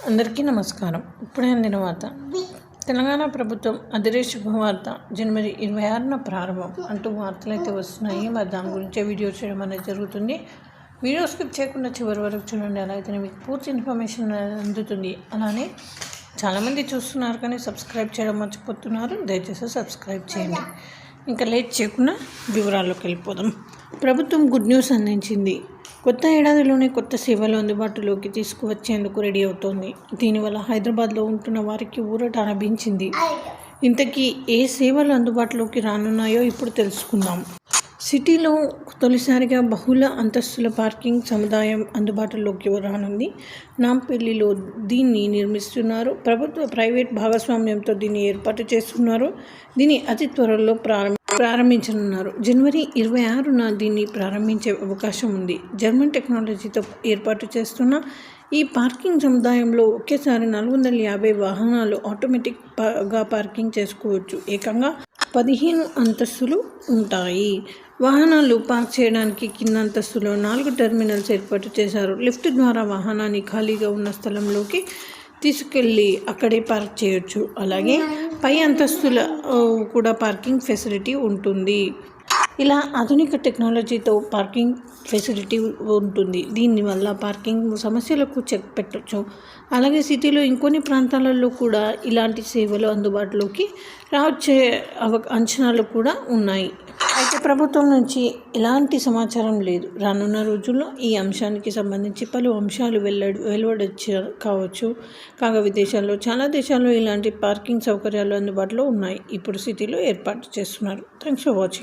అందరికీ నమస్కారం. ఇప్పుడే అందిన వార్త. తెలంగాణ ప్రభుత్వం అదిరే శుభవార్త, జనవరి 26న ప్రారంభం అంటూ వార్తలు అయితే వస్తున్నాయి. మరి దాని గురించే వీడియో చేయడం అనేది జరుగుతుంది. వీడియో స్కిప్ చేయకుండా చివరి వరకు చూడండి. అలా అయితేనే మీకు పూర్తి ఇన్ఫర్మేషన్ అందుతుంది. అలానే చాలామంది చూస్తున్నారు కానీ సబ్స్క్రైబ్ చేయడం మర్చిపోతున్నారు. దయచేసి సబ్స్క్రైబ్ చేయండి. ఇంకా లేట్ చేయకుండా వివరాల్లోకి వెళ్ళిపోదాం. ప్రభుత్వం గుడ్ న్యూస్ అందించింది. కొత్త ఏడాదిలోనే కొత్త సేవలు అందుబాటులోకి తీసుకువచ్చేందుకు రెడీ అవుతోంది. దీనివల్ల హైదరాబాద్లో ఉంటున్న వారికి ఊరట లభించింది. ఇంతకీ ఏ సేవలు అందుబాటులోకి రానున్నాయో ఇప్పుడు తెలుసుకుందాం. సిటీలో తొలిసారిగా బహుళ అంతస్తుల పార్కింగ్ సముదాయం అందుబాటులోకి రానుంది. నాంపల్లిలో దీన్ని నిర్మిస్తున్నారు. ప్రభుత్వ ప్రైవేట్ భాగస్వామ్యంతో దీన్ని ఏర్పాటు చేస్తున్నారు. దీన్ని అతి త్వరలో ప్రారంభించనున్నారు. జనవరి 26న దీన్ని ప్రారంభించే అవకాశం ఉంది. జర్మన్ టెక్నాలజీతో ఏర్పాటు చేస్తున్న ఈ పార్కింగ్ సముదాయంలో ఒకేసారి 450 వాహనాలు ఆటోమేటిక్గా పార్కింగ్ చేసుకోవచ్చు. ఏకంగా 15 అంతస్తులు ఉంటాయి. వాహనాలు పార్క్ చేయడానికి కింద అంతస్తులో 4 టెర్మినల్స్ ఏర్పాటు చేశారు. లిఫ్ట్ ద్వారా వాహనాన్ని ఖాళీగా ఉన్న స్థలంలోకి తీసుకెళ్ళి అక్కడే పార్క్ చేయొచ్చు. అలాగే పై అంతస్తుల కూడా పార్కింగ్ ఫెసిలిటీ ఉంటుంది. ఇలా ఆధునిక టెక్నాలజీతో పార్కింగ్ ఫెసిలిటీ ఉంటుంది. దీనివల్ల పార్కింగ్ సమస్యలకు చెక్ పెట్టవచ్చు. అలాగే సిటీలో ఇంకొన్ని ప్రాంతాలలో కూడా ఇలాంటి సేవలు అందుబాటులోకి రావచ్చే అంచనాలు కూడా ఉన్నాయి. అయితే ప్రభుత్వం నుంచి ఎలాంటి సమాచారం లేదు. రానున్న రోజుల్లో ఈ అంశానికి సంబంధించి పలు అంశాలు కావచ్చు. కాగా విదేశాల్లో చాలా దేశాల్లో ఇలాంటి పార్కింగ్ సౌకర్యాలు అందుబాటులో ఉన్నాయి. ఇప్పుడు సిటీలో ఏర్పాటు చేస్తున్నారు. Thanks for watching.